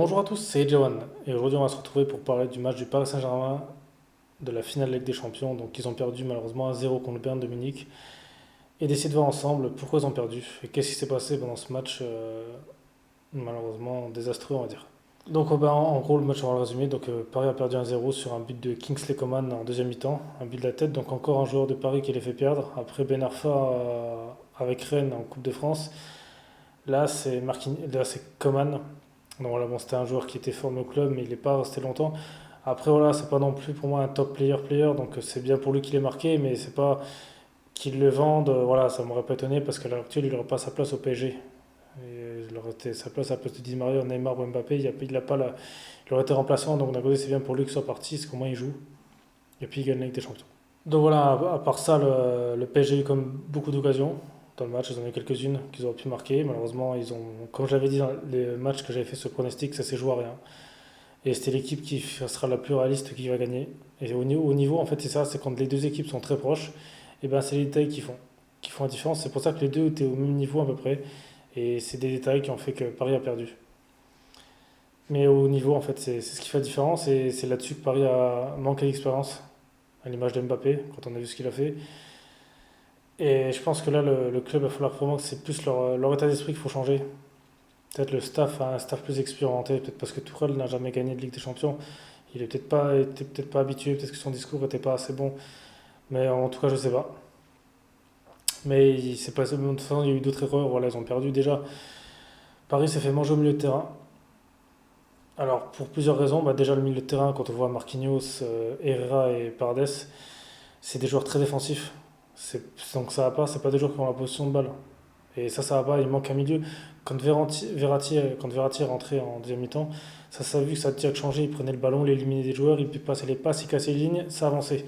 Bonjour à tous, c'est Ejawan et aujourd'hui on va se retrouver pour parler du match du Paris Saint-Germain de la finale Ligue des Champions. Donc ils ont perdu malheureusement 1-0 contre le Bayern de Munich et d'essayer de voir ensemble pourquoi ils ont perdu et qu'est-ce qui s'est passé pendant ce match malheureusement désastreux on va dire. Donc en gros le match on va le résumer. Donc Paris a perdu 1-0 sur un but de Kingsley Coman en deuxième mi-temps, un but de la tête. Donc encore un joueur de Paris qui les fait perdre. Après Ben Arfa avec Rennes en Coupe de France. Là c'est Coman. Donc voilà, bon, c'était un joueur qui était formé au club, mais il n'est pas resté longtemps. Après, voilà, c'est pas non plus pour moi un top player, donc c'est bien pour lui qu'il ait marqué, mais c'est pas qu'il le vende. Voilà, ça m'aurait pas étonné parce qu'à l'heure actuelle, il n'aurait pas sa place au PSG. Il aurait été sa place à la place de Di Maria, Neymar ou Mbappé. Il aurait été remplaçant, donc d'un côté, c'est bien pour lui qu'il soit parti, parce qu'au moins il joue. Et puis il gagne la Ligue des Champions. Donc voilà, à part ça, le PSG a eu comme beaucoup d'occasions dans le match. Ils en ont eu quelques-unes qu'ils auraient pu marquer. Malheureusement, comme je l'avais dit dans les matchs que j'avais fait sur pronostic, ça s'est joué à rien. Et c'était l'équipe qui sera la plus réaliste qui va gagner. Et au niveau, en fait, c'est ça, c'est quand les deux équipes sont très proches, et ben c'est les détails qui font la différence. C'est pour ça que les deux étaient au même niveau à peu près. Et c'est des détails qui ont fait que Paris a perdu. Mais au niveau, en fait, c'est ce qui fait la différence. Et c'est là-dessus que Paris a manqué d'expérience, à l'image de Mbappé, quand on a vu ce qu'il a fait. Et je pense que là, le club, il va falloir vraiment que c'est plus leur état d'esprit qu'il faut changer. Peut-être le staff a un staff plus expérimenté, peut-être parce que Tourelle n'a jamais gagné de Ligue des Champions. Il était peut-être pas habitué, peut-être que son discours n'était pas assez bon. Mais en tout cas, je sais pas. Mais il s'est passé, de toute façon, il y a eu d'autres erreurs. Voilà, ils ont perdu déjà. Paris s'est fait manger au milieu de terrain. Alors, pour plusieurs raisons. Bah, déjà, le milieu de terrain, quand on voit Marquinhos, Herrera et Paredes, c'est des joueurs très défensifs. Donc ça va pas, c'est pas des joueurs qui ont la position de balle. Et ça va pas, il manque un milieu. Quand Verratti est rentré en deuxième mi-temps, ça s'est vu que ça a direct changé. Il prenait le ballon, il éliminait des joueurs, il passait les passes, il cassait les lignes, ça avançait.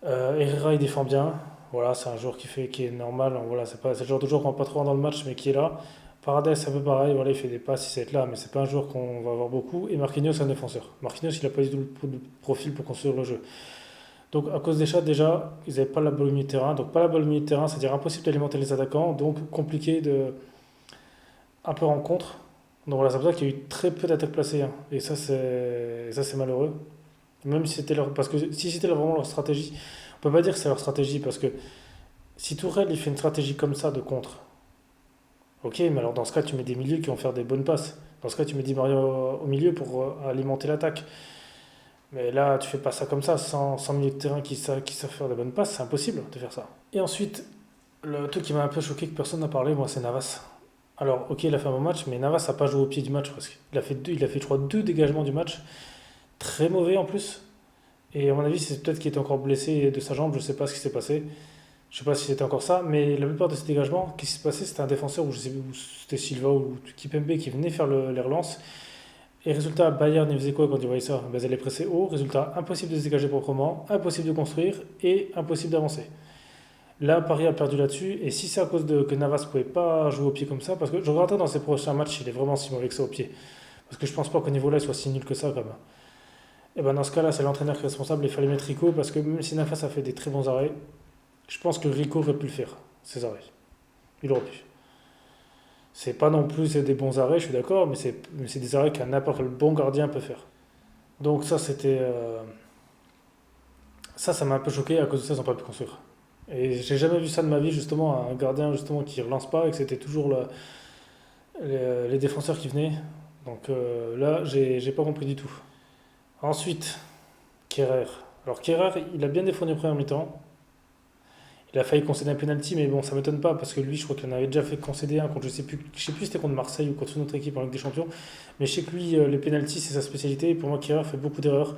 Herrera, il défend bien. Voilà, c'est un joueur qui est normal. Voilà, c'est le genre de joueur qu'on va pas trop voir dans le match, mais qui est là. Paredes, c'est un peu pareil. Voilà, il fait des passes, il sait être là, mais c'est pas un joueur qu'on va avoir beaucoup. Et Marquinhos, c'est un défenseur. Marquinhos, il a pas du tout le profil pour construire le jeu. Donc à cause des chats, déjà, ils n'avaient pas la balle au milieu de terrain. Donc pas la balle au milieu de terrain, c'est-à-dire impossible d'alimenter les attaquants. Donc compliqué de un peu rencontre. Donc voilà, c'est pour ça qu'il y a eu très peu d'attaques placées, hein. Et ça c'est malheureux. Même si c'était parce que si c'était vraiment leur stratégie, on peut pas dire que c'est leur stratégie parce que si Tourelle il fait une stratégie comme ça de contre, ok, mais alors dans ce cas tu mets des milieux qui vont faire des bonnes passes. Dans ce cas tu mets Di Maria au milieu pour alimenter l'attaque. Mais là, tu fais pas ça comme ça, sans milieu de terrain qui savent faire des bonnes passes, c'est impossible de faire ça. Et ensuite, le truc qui m'a un peu choqué, que personne n'a parlé, moi, c'est Navas. Alors, ok, il a fait un bon match, mais Navas n'a pas joué au pied du match presque. Il a fait, je crois, deux dégagements du match, très mauvais en plus. Et à mon avis, c'est peut-être qu'il était encore blessé de sa jambe, je sais pas ce qui s'est passé. Je sais pas si c'était encore ça, mais la plupart de ces dégagements, ce qui s'est passé, c'était un défenseur, ou je sais plus, c'était Silva ou Kipembe qui venait faire les relances. Et résultat, Bayern, il faisait quoi quand il voyait ça? Ben, ils allaient presser haut. Résultat, impossible de se dégager proprement, impossible de construire et impossible d'avancer. Là, Paris a perdu là-dessus. Et si c'est à cause de que Navas ne pouvais pas jouer au pied comme ça, parce que je regretterais dans ses prochains matchs, il est vraiment si mauvais que ça au pied. Parce que je pense pas qu'au niveau là, il soit si nul que ça quand même. Et ben dans ce cas-là, c'est l'entraîneur qui est responsable. Il fallait mettre Rico parce que même si Navas a fait des très bons arrêts, je pense que Rico aurait pu le faire, ces arrêts. Il aurait pu. C'est pas non plus des bons arrêts, je suis d'accord, mais c'est des arrêts qu'un n'importe quel bon gardien peut faire. Donc ça m'a un peu choqué. À cause de ça, ils n'ont pas pu construire. Et j'ai jamais vu ça de ma vie, justement, un gardien justement qui relance pas et que c'était toujours les défenseurs qui venaient. Donc là, j'ai pas compris du tout. Ensuite, Kerrer. Alors Kerrer, il a bien défendu en première mi-temps. Il a failli concéder un penalty, mais bon, ça m'étonne pas parce que lui, je crois qu'il en avait déjà fait concéder un contre, je sais plus si c'était contre Marseille ou contre une autre équipe en Ligue des Champions. Mais je sais que lui, les penalties, c'est sa spécialité. Et pour moi, Kerrer fait beaucoup d'erreurs.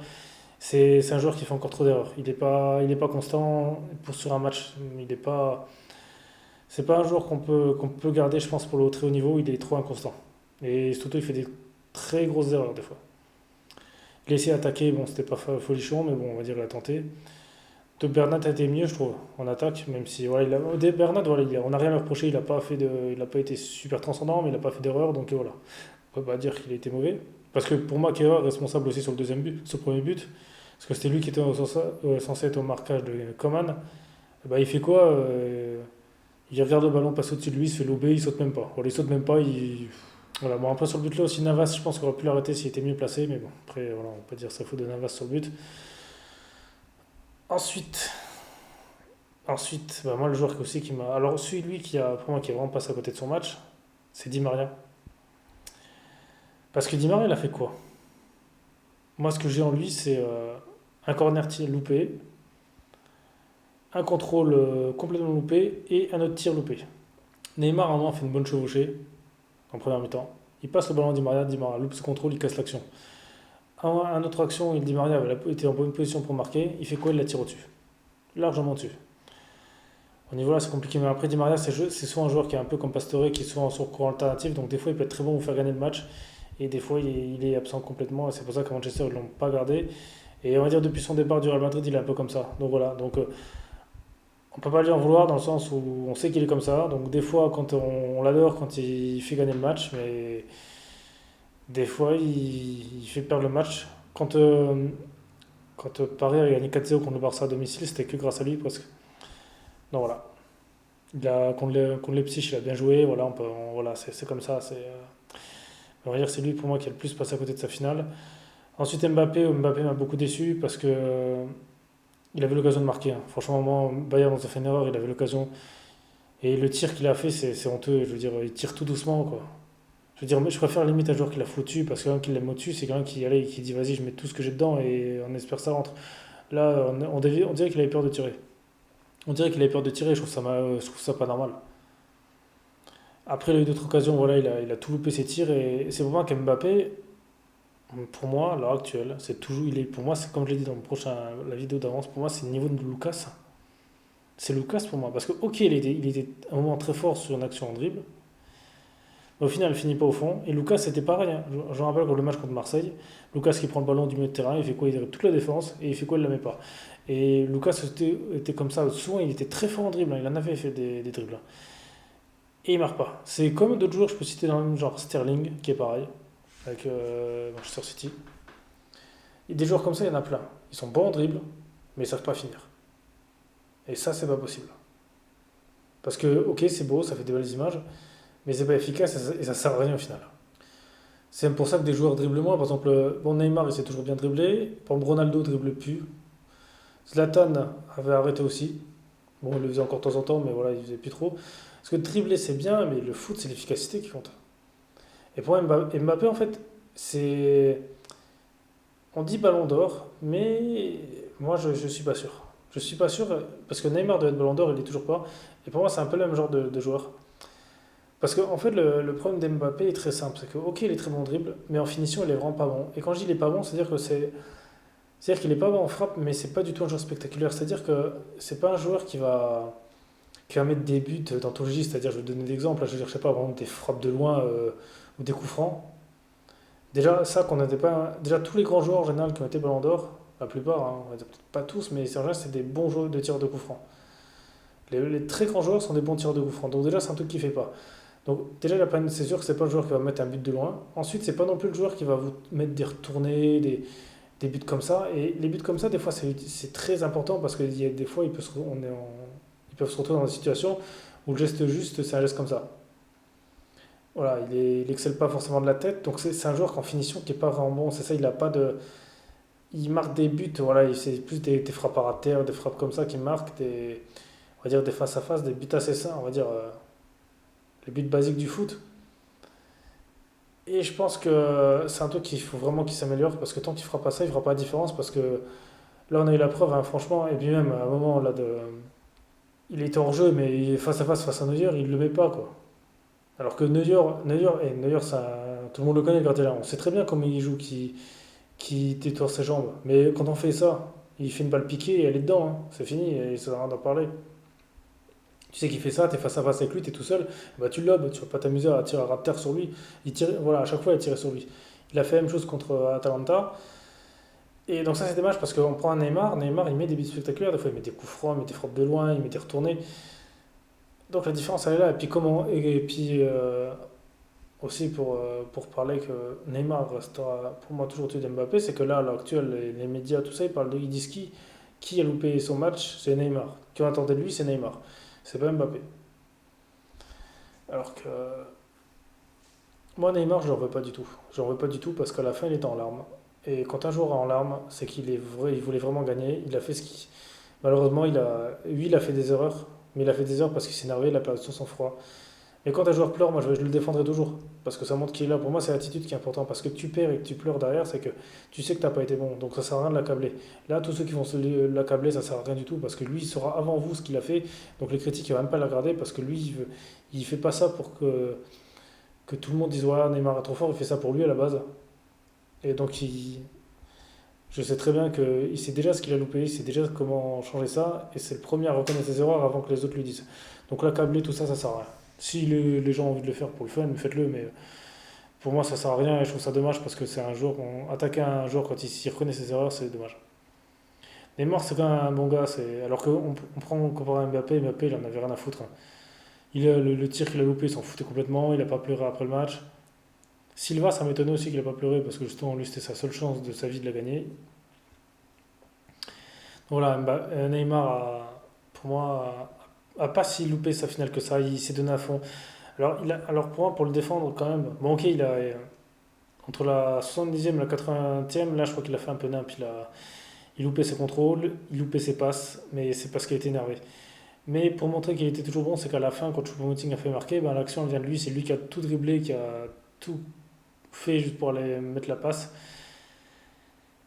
C'est un joueur qui fait encore trop d'erreurs. Il est pas constant sur un match. C'est pas un joueur qu'on peut garder, je pense, pour le très haut niveau. Il est trop inconstant. Et surtout, il fait des très grosses erreurs des fois. Il a essayé d'attaquer, bon, c'était pas folichon, mais bon, on va dire qu'il a tenté. De Bernat a été mieux, je trouve, en attaque, même si voilà, Bernat, voilà, on n'a rien à lui reprocher, il a pas été super transcendant, mais il n'a pas fait d'erreur, donc voilà. On peut pas dire qu'il a été mauvais. Parce que pour moi, Kerrer est responsable aussi sur le deuxième but, sur le premier but, parce que c'était lui qui était censé être au marquage de Coman. Et bah, il fait quoi il regarde le ballon passer au-dessus de lui, il se fait lober, il saute même pas. Voilà, il saute même pas, Voilà, bon, après sur le but là aussi, Navas, je pense qu'on aurait pu l'arrêter s'il était mieux placé, mais bon, après, voilà, on peut dire ça faute de Navas sur le but. Ensuite, moi, le joueur aussi qui m'a. Alors, celui qui a, pour moi, qui est vraiment passé à côté de son match, c'est Di Maria. Parce que Di Maria, il a fait quoi? Moi, ce que j'ai en lui, c'est un corner tir loupé, un contrôle complètement loupé et un autre tir loupé. Neymar, à un moment, fait une bonne chevauchée en première mi-temps. Il passe le ballon à Di Maria loupe ce contrôle, il casse l'action. Un autre action, il Di Maria avait été en bonne position pour marquer. Il fait quoi? Il la tire au-dessus. Largement dessus. Au niveau là, c'est compliqué. Mais après, Di Maria, c'est souvent un joueur qui est un peu comme Pastore, qui est souvent sur courant alternatif. Donc, des fois, il peut être très bon pour faire gagner le match. Et des fois, il est absent complètement. Et c'est pour ça qu'à Manchester, ils ne l'ont pas gardé. Et on va dire, depuis son départ du Real Madrid, il est un peu comme ça. Donc, voilà. Donc, on peut pas lui en vouloir dans le sens où on sait qu'il est comme ça. Donc, des fois, quand on l'adore quand il fait gagner le match. Mais des fois, il fait perdre le match. Quand Paris a gagné 4-0 contre le Barça à domicile, c'était que grâce à lui presque. Donc voilà. Contre Leipzig, il a bien joué. Voilà, voilà, c'est comme ça. On va dire que c'est lui pour moi qui a le plus passé à côté de sa finale. Ensuite Mbappé m'a beaucoup déçu parce que il avait l'occasion de marquer, hein. Franchement, moi, Bayern nous a fait une erreur, il avait l'occasion. Et le tir qu'il a fait, c'est honteux. Je veux dire, il tire tout doucement, quoi. Je veux dire, je préfère limite un joueur qui l'a foutu parce que quelqu'un qui l'aime au-dessus, c'est quelqu'un qui, allez, qui dit vas-y, je mets tout ce que j'ai dedans et on espère que ça rentre. Là, on dirait qu'il avait peur de tirer. On dirait qu'il avait peur de tirer, je trouve ça pas normal. Après, il a eu d'autres occasions, voilà, il a tout loupé ses tirs et c'est pour moi qu'Mbappé, pour moi, à l'heure actuelle, c'est toujours, pour moi, c'est comme je l'ai dit dans la vidéo d'avance, pour moi, c'est le niveau de Lucas. C'est Lucas pour moi, parce que ok, il était à un moment très fort sur une action en dribble, mais au final, il finit pas au fond. Et Lucas, c'était pareil, hein. Je me rappelle pour le match contre Marseille, Lucas qui prend le ballon du milieu de terrain, il fait quoi? Il dribble toute la défense et il fait quoi? Il la met pas. Et Lucas était comme ça, souvent il était très fort en dribble, hein. Il en avait fait des dribbles, hein. Et il marque pas. C'est comme d'autres joueurs, je peux citer dans le même genre Sterling, qui est pareil, avec Manchester City. Et des joueurs comme ça, il y en a plein. Ils sont bons en dribble, mais ils savent pas finir. Et ça, c'est pas possible. Parce que, ok, c'est beau, ça fait des belles images, mais c'est pas efficace et ça sert à rien au final. C'est pour ça que des joueurs dribblent moins. Par exemple, bon, Neymar, il s'est toujours bien dribblé. Par exemple, Ronaldo dribble plus. Zlatan avait arrêté aussi. Bon, il le faisait encore de temps en temps, mais voilà, il faisait plus trop. Parce que dribbler, c'est bien, mais le foot, c'est l'efficacité qui compte. Et pour moi, Mbappé, en fait, c'est. On dit ballon d'or, mais moi, je suis pas sûr. Je suis pas sûr, parce que Neymar doit être ballon d'or, il est toujours pas. Et pour moi, c'est un peu le même genre de joueur. Parce que, en fait, le problème d'Mbappé est très simple. C'est que, ok, il est très bon en dribble, mais en finition, il est vraiment pas bon. Et quand je dis il est pas bon, c'est-à-dire que c'est. C'est-à-dire qu'il est pas bon en frappe, mais c'est pas du tout un joueur spectaculaire. C'est-à-dire que c'est pas un joueur qui va mettre des buts dans tout le registre. C'est-à-dire, je vais donner des exemples. Je veux dire, je sais pas, par exemple, des frappes de loin ou des coups francs. Déjà, ça qu'on n'était pas. Déjà, tous les grands joueurs en général qui ont été Ballon d'Or, la plupart, hein, on va dire peut-être pas tous, mais en général, c'est des bons joueurs de tir de coups francs. Les très grands joueurs sont des bons tireurs de coups francs. Donc, déjà, c'est un truc qu'il fait pas. Donc, déjà, c'est sûr que c'est pas le joueur qui va mettre un but de loin. Ensuite, c'est pas non plus le joueur qui va vous mettre des retournées, des buts comme ça. Et les buts comme ça, des fois, c'est très important parce que des fois, ils peuvent se retrouver dans des situations où le geste juste, c'est un geste comme ça. Voilà, il excelle pas forcément de la tête, donc c'est un joueur qu'en finition qui est pas vraiment bon. C'est ça, il a pas de. Il marque des buts, voilà, c'est plus des frappes à terre, des frappes comme ça qui marquent, on va dire des face à face, des buts assez sains, on va dire les buts basiques du foot. Et je pense que c'est un truc qu'il faut vraiment qu'il s'améliore parce que tant qu'il fera pas ça, il fera pas la différence parce que là on a eu la preuve, hein, franchement, et puis même à un moment là il était hors jeu, mais il est face à Neuer, il le met pas quoi. Alors que Neuer tout le monde le connaît le gardien. On sait très bien comment il joue, qui détourne ses jambes. Mais quand on fait ça, il fait une balle piquée et elle est dedans, hein. C'est fini et ça sert à rien d'en parler. Tu sais qu'il fait ça, t'es face à face avec lui, t'es tout seul, bah tu le lobes, tu vas pas t'amuser à tirer à terre sur lui. Voilà, à chaque fois il tire sur lui. Il a fait la même chose contre Atalanta. Et donc ça c'est dommage parce qu'on prend un Neymar il met des buts spectaculaires, des fois il met des coups francs, il met des frappes de loin, il met des retournées. Donc la différence elle est là. Et puis aussi pour parler que Neymar restera pour moi toujours au-dessus d'Mbappé, c'est que là, à l'heure actuelle, les médias, tout ça, ils disent qui a loupé son match, c'est Neymar. Qui on attendait de lui, c'est Neymar. C'est pas Mbappé. Alors que Moi, Neymar, je ne le veux pas du tout. Je ne le veux pas du tout parce qu'à la fin, il était en larmes. Et quand un joueur est en larmes, c'est il voulait vraiment gagner. Il a fait ce qui. Malheureusement, lui, il a fait des erreurs. Mais il a fait des erreurs parce qu'il s'est énervé, il a perdu tout son froid. Mais quand un joueur pleure, moi, je le défendrai toujours. Parce que ça montre qu'il est là. Pour moi, c'est l'attitude qui est importante. Parce que tu perds et que tu pleures derrière, c'est que tu sais que tu n'as pas été bon. Donc ça sert à rien de l'accabler. Là, tous ceux qui vont l'accabler, ça sert à rien du tout. Parce que lui, il saura avant vous ce qu'il a fait. Donc les critiques, il ne va même pas le regarder. Parce que lui, il fait pas ça pour que tout le monde dise ouais, Neymar est trop fort. Il fait ça pour lui à la base. Et donc, je sais très bien qu'il sait déjà ce qu'il a loupé. Il sait déjà comment changer ça. Et c'est le premier à reconnaître ses erreurs avant que les autres lui disent. Donc l'accabler, tout ça, ça sert à rien. Si les gens ont envie de le faire pour le fun, faites-le. Mais pour moi, ça sert à rien et je trouve ça dommage parce que c'est un joueur, attaquer un joueur quand il s'y reconnaît ses erreurs, c'est dommage. Neymar, c'est quand même un bon gars. Alors qu'on prend on compare à Mbappé, Mbappé, il en avait rien à foutre, hein. Le tir qu'il a loupé, il s'en foutait complètement. Il a pas pleuré après le match. Silva, ça m'étonnait aussi qu'il a pas pleuré parce que justement, lui, c'était sa seule chance de sa vie de la gagner. Voilà, Neymar, pour moi, a pas si loupé sa finale que ça. Il s'est donné à fond. Alors pour moi, pour le défendre, quand même. Bon, ok, entre la 70e et la 80e, là, je crois qu'il a fait un peu nimp. Il loupait ses contrôles, il loupait ses passes, mais c'est parce qu'il était énervé. Mais pour montrer qu'il était toujours bon, c'est qu'à la fin, quand Choupo-Moting a fait marquer, ben, l'action elle vient de lui. C'est lui qui a tout dribblé, qui a tout fait juste pour aller mettre la passe.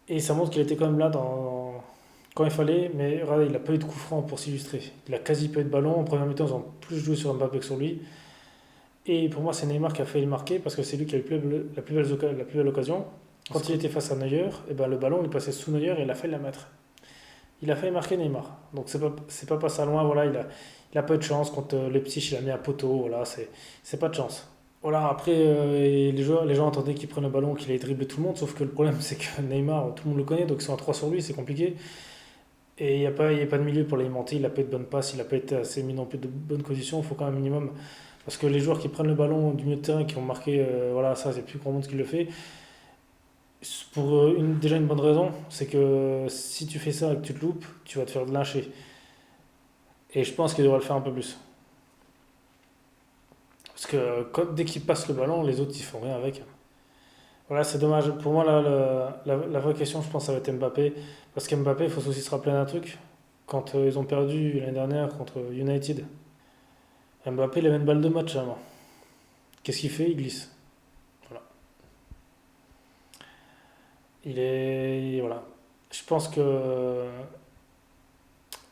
Et ça montre qu'il était quand même là quand il fallait. Mais regardez, il n'a pas eu de coup franc pour s'illustrer. Il a quasi pas eu de ballon. En première mi-temps, ils ont plus joué sur Mbappé que sur lui. Et pour moi, c'est Neymar qui a fait le marquer parce que c'est lui qui a eu la plus belle occasion. Quand il était face à Neuer, et ben, le ballon il passait sous Neuer et il a fait la mettre. Il a failli marquer Neymar. Donc c'est pas passé à loin. Voilà, il a pas eu de chance. Contre les petits, il a mis un poteau. Voilà, c'est pas de chance. Voilà, après, les gens attendaient qu'il prenne le ballon, qu'il ait dribblé tout le monde. Sauf que le problème, c'est que Neymar, tout le monde le connaît. Donc ils sont à 3 sur lui, c'est compliqué. Et il y a pas de milieu pour l'alimenter. Il n'a pas eu de bonne passe. Il n'a pas été assez mis non plus de bonnes conditions. Il faut quand même un minimum. Parce que les joueurs qui prennent le ballon du milieu de terrain, qui ont marqué, voilà, ça, c'est plus grand monde qui le fait. Pour déjà une bonne raison, c'est que si tu fais ça et que tu te loupes, tu vas te faire lyncher. Et je pense qu'il devrait le faire un peu plus. Parce que dès qu'il passe le ballon, les autres ils font rien avec. Voilà, c'est dommage. Pour moi, là, la vraie question, je pense, ça va être Mbappé. Parce qu'Mbappé, il faut aussi se rappeler d'un truc. Quand ils ont perdu l'année dernière contre United, Mbappé, il avait une balle de match avant. Qu'est-ce qu'il fait? Il glisse. Voilà. Voilà. Je pense que.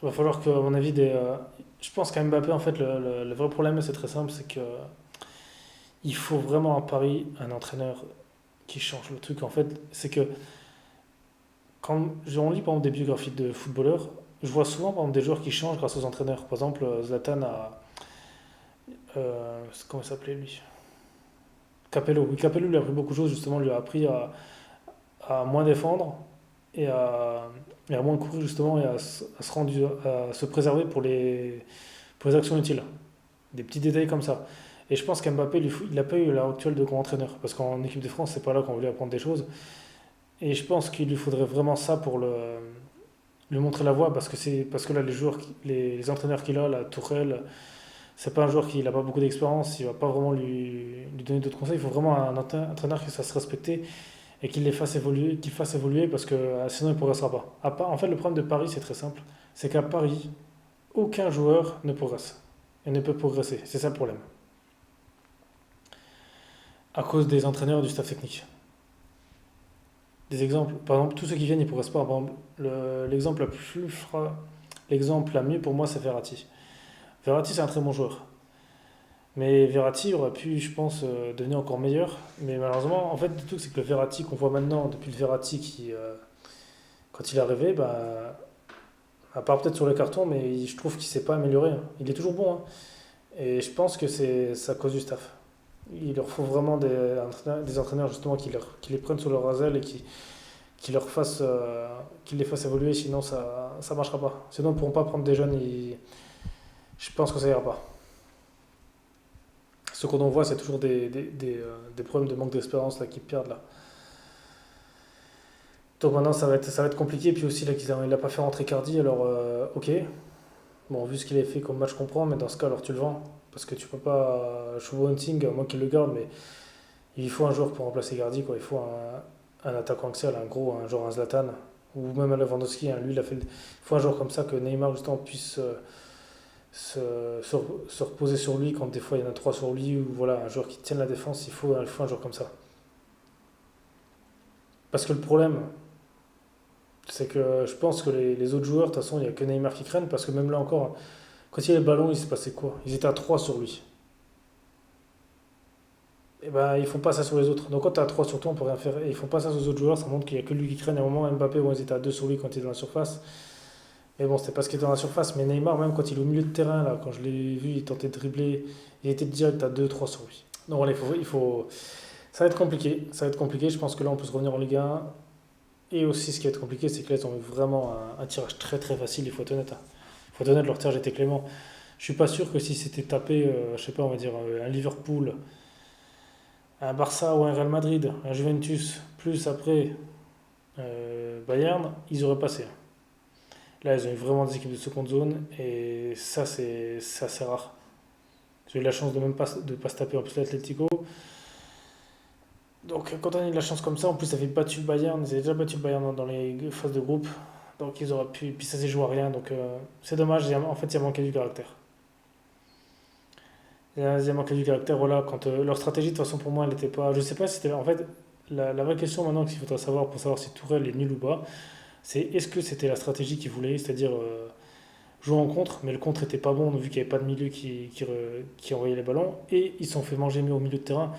Il va falloir que, à mon avis, je pense qu'à Mbappé, en fait, le vrai problème, c'est très simple, c'est que il faut vraiment à Paris un entraîneur qui change le truc. En fait, c'est que quand on lit par exemple des biographies de footballeurs, je vois souvent par exemple, des joueurs qui changent grâce aux entraîneurs. Par exemple, Zlatan a. Comment il s'appelait lui? Capello. Oui, Capello lui a appris beaucoup de choses, justement, lui a appris à moins défendre et à moins courir, justement, et à se préserver pour les actions utiles. Des petits détails comme ça. Et je pense qu'Mbappé, il n'a pas eu la actuelle de grand entraîneur. Parce qu'en équipe de France, c'est pas là qu'on voulait apprendre des choses. Et je pense qu'il lui faudrait vraiment ça pour lui montrer la voie. Parce que là, les entraîneurs qu'il a, la Tourelle, c'est pas un joueur qui n'a pas beaucoup d'expérience. Il va pas vraiment lui donner d'autres conseils. Il faut vraiment un entraîneur qui sache se respecter et qu'il fasse évoluer parce que sinon il ne progressera pas. En fait, le problème de Paris, c'est très simple. C'est qu'à Paris, aucun joueur ne progresse et ne peut progresser. C'est ça le problème. À cause des entraîneurs et du staff technique. Des exemples, par exemple, tous ceux qui viennent, ils ne progressent pas. Par exemple, l'exemple la mieux pour moi, c'est Verratti. Verratti, c'est un très bon joueur. Mais Verratti aurait pu, je pense, devenir encore meilleur. Mais malheureusement, en fait, le truc, c'est que le Verratti qu'on voit maintenant, depuis le Verratti qui, quand il est arrivé, bah, à part peut-être sur le carton, mais je trouve qu'il ne s'est pas amélioré, hein. Il est toujours bon, hein. Et je pense que c'est à cause du staff. Il leur faut vraiment des entraîneurs justement qui les prennent sur leur aile et qui les fassent évoluer, sinon ça ne marchera pas. Sinon, ils ne pourront pas prendre des jeunes, je pense que ça ira pas. Ce qu'on en voit, c'est toujours des problèmes de manque d'expérience là, qui perdent là. Donc maintenant, ça va être compliqué. Puis aussi, là, il n'a pas fait rentrer Cardi, alors ok. Bon, vu ce qu'il a fait comme match, je comprends, mais dans ce cas, alors tu le vends. Parce que tu peux pas. Choupo-Moting, moi qui le garde, mais Il faut un joueur pour remplacer Gardi, quoi. Il faut un attaquant axial, un gros, un genre un Zlatan, ou même un Lewandowski, hein. Lui, il faut un joueur comme ça que Neymar, justement, puisse se reposer sur lui quand des fois il y en a trois sur lui, ou voilà, un joueur qui tienne la défense, il faut un joueur comme ça. Parce que le problème, c'est que je pense que les autres joueurs, de toute façon, il n'y a que Neymar qui craignent, parce que même là encore, quand il y a le ballon, il s'est passé quoi? Ils étaient à 3 sur lui. Et ben, ils font pas ça sur les autres. Donc quand tu as 3 sur toi, on peut rien faire. Et ils font pas ça sur les autres joueurs, ça montre qu'il n'y a que lui qui craigne. À un moment, Mbappé, bon, ils étaient à 2 sur lui quand il est dans la surface. Mais bon, c'était parce qu'il était dans la surface. Mais Neymar, même quand il est au milieu de terrain, là, quand je l'ai vu, il tentait de dribbler, il était direct à 2 3 sur lui. Donc voilà, ça va être compliqué. Ça va être compliqué. Je pense que là, on peut se revenir en Ligue 1. Et aussi, ce qui va être compliqué, c'est que là, ils ont eu vraiment un tirage très très facile, il faut être honnête, hein. Il faut être honnête, leur tirage était clément. Je suis pas sûr que si c'était tapé, je sais pas, on va dire un Liverpool, un Barça ou un Real Madrid, un Juventus, plus après Bayern, ils auraient passé. Là, ils ont eu vraiment des équipes de seconde zone et ça, c'est assez rare. J'ai eu la chance de même pas, de pas se taper en plus l'Atlético. Donc, quand on a eu de la chance comme ça, en plus, ça avait battu le Bayern, ils avaient déjà battu le Bayern dans les phases de groupe. Donc, ils auraient pu. Puis ça s'est joué à rien. Donc, c'est dommage. En fait, il y a manqué du caractère. Il y a manqué du caractère. Voilà, quand leur stratégie, de toute façon, pour moi, elle n'était pas. Je sais pas si c'était. En fait, la vraie question maintenant qu'il faudra savoir pour savoir si Tourelle est nul ou pas, c'est est-ce que c'était la stratégie qu'ils voulaient, c'est-à-dire jouer en contre, mais le contre était pas bon, vu qu'il n'y avait pas de milieu qui envoyait les ballons, et ils se sont fait manger mieux au milieu de terrain.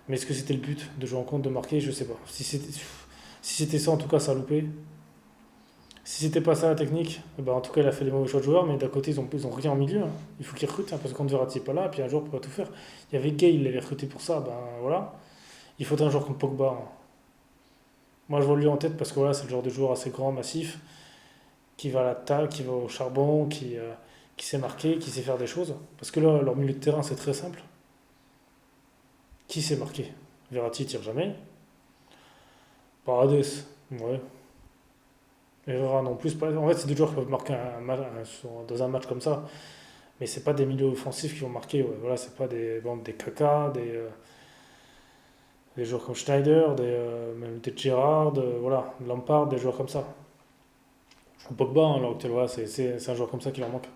Mais est-ce que c'était le but de jouer en contre, de marquer? Je sais pas. Si c'était ça, en tout cas, ça a loupé. Si c'était pas ça la technique, bah en tout cas, il a fait les mauvais choix de joueurs, mais d'un côté, ils ont rien en milieu, hein. Il faut qu'ils recrutent, hein, parce que quand Verratti n'est pas là, puis un joueur ne peut pas tout faire. Il y avait Gay, il l'avait recruté pour ça, ben voilà. Il faut un joueur comme Pogba, hein. Moi, je vois lui en tête parce que voilà, c'est le genre de joueur assez grand, massif, qui va à l'attaque, qui va au charbon, qui sait marquer, qui sait faire des choses. Parce que là, leur milieu de terrain, c'est très simple. Qui sait marquer? Verratti tire jamais. Paredes, ouais. Herrera non plus. En fait, c'est des joueurs qui peuvent marquer dans un match comme ça. Mais c'est pas des milieux offensifs qui vont marquer. Ouais. Voilà, c'est pas des Kaka, des joueurs comme Schneider, même des Gerrard, voilà, Lampard, des joueurs comme ça. Pogba, hein, alors que voilà, c'est un joueur comme ça qui leur manque.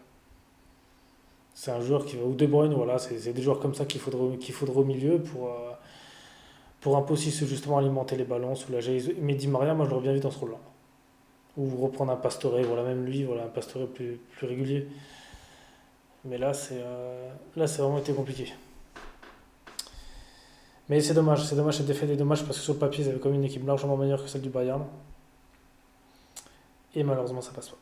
C'est un joueur qui va. Ou De Bruyne, voilà, c'est des joueurs comme ça qu'il faudra au milieu pour un peu aussi justement alimenter les ballons, soulager. Mais Di Maria, moi je le reviens vite dans ce rôle-là. Ou reprendre un Pastore, voilà, même lui, voilà, un Pastore plus régulier. Mais là, c'est vraiment été compliqué. Mais c'est dommage cette défaite est dommage parce que sur le papier, ils avaient comme une équipe largement meilleure que celle du Bayern. Et malheureusement, ça passe pas.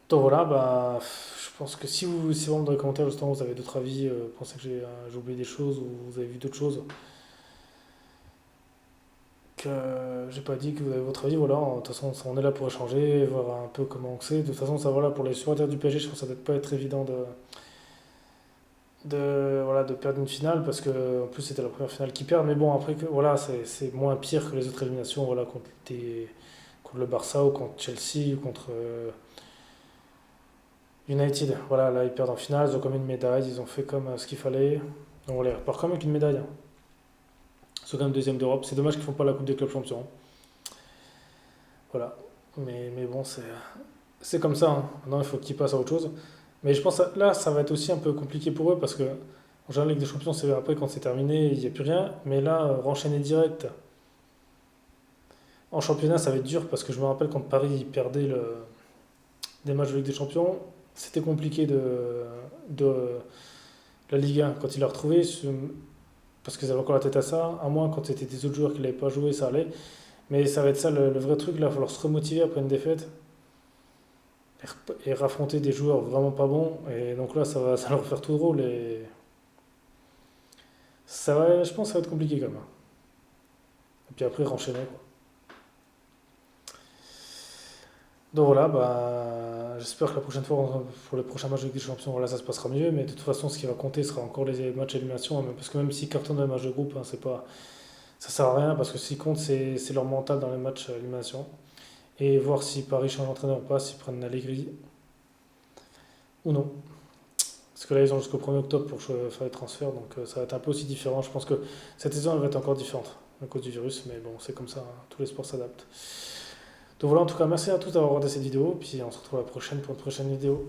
Donc voilà, bah, je pense que si vous dans les commentaires, justement, vous avez d'autres avis, pensez que j'ai oublié des choses ou vous avez vu d'autres choses que j'ai pas dit, que vous avez votre avis, voilà. De toute façon, on est là pour échanger, voir un peu comment on sait. De toute façon, ça voilà, pour les supporters du PSG, je pense que ça doit pas être évident voilà, de perdre une finale parce que en plus c'était la première finale qu'ils perdent. Mais bon, après, voilà, c'est moins pire que les autres éliminations, voilà, contre le Barça ou contre Chelsea ou contre United. Voilà, là ils perdent en finale, ils ont comme une médaille, ils ont fait comme ce qu'il fallait. Donc voilà, ils repartent quand même avec une médaille, hein. Ils sont quand même deuxième d'Europe. C'est dommage qu'ils font pas la Coupe des clubs champions. Voilà. Mais bon, c'est comme ça, hein. Maintenant, il faut qu'ils passent à autre chose. Mais je pense que là, ça va être aussi un peu compliqué pour eux parce que, en général, Ligue des Champions, c'est après quand c'est terminé, il n'y a plus rien. Mais là, renchaîner direct en championnat, ça va être dur parce que je me rappelle quand Paris perdait des matchs de Ligue des Champions, c'était compliqué de la Ligue 1 quand ils l'ont retrouvé parce qu'ils avaient encore la tête à ça. À moins quand c'était des autres joueurs qui ne l'avaient pas joué, ça allait. Mais ça va être ça le vrai truc. Là, il va falloir se remotiver après une défaite et raffronter des joueurs vraiment pas bons. Et donc là, ça va leur faire tout drôle. Et je pense que ça va être compliqué quand même, hein. Et puis après, renchaîner, quoi. Donc voilà, bah, j'espère que la prochaine fois, pour les prochains matchs de Ligue des Champions, voilà, ça se passera mieux. Mais de toute façon, ce qui va compter sera encore les matchs d'élimination, hein. Parce que même s'ils cartonnent dans les matchs de groupe, hein, ça sert à rien. Parce que ce qui compte, c'est leur mental dans les matchs d'élimination. Et voir si Paris change d'entraîneur ou pas, s'ils prennent Allegri ou non. Parce que là, ils ont jusqu'au 1er octobre pour faire les transferts, donc ça va être un peu aussi différent. Je pense que cette saison, elle va être encore différente à cause du virus, mais bon, c'est comme ça, hein, tous les sports s'adaptent. Donc voilà, en tout cas, merci à tous d'avoir regardé cette vidéo, puis on se retrouve la prochaine pour une prochaine vidéo.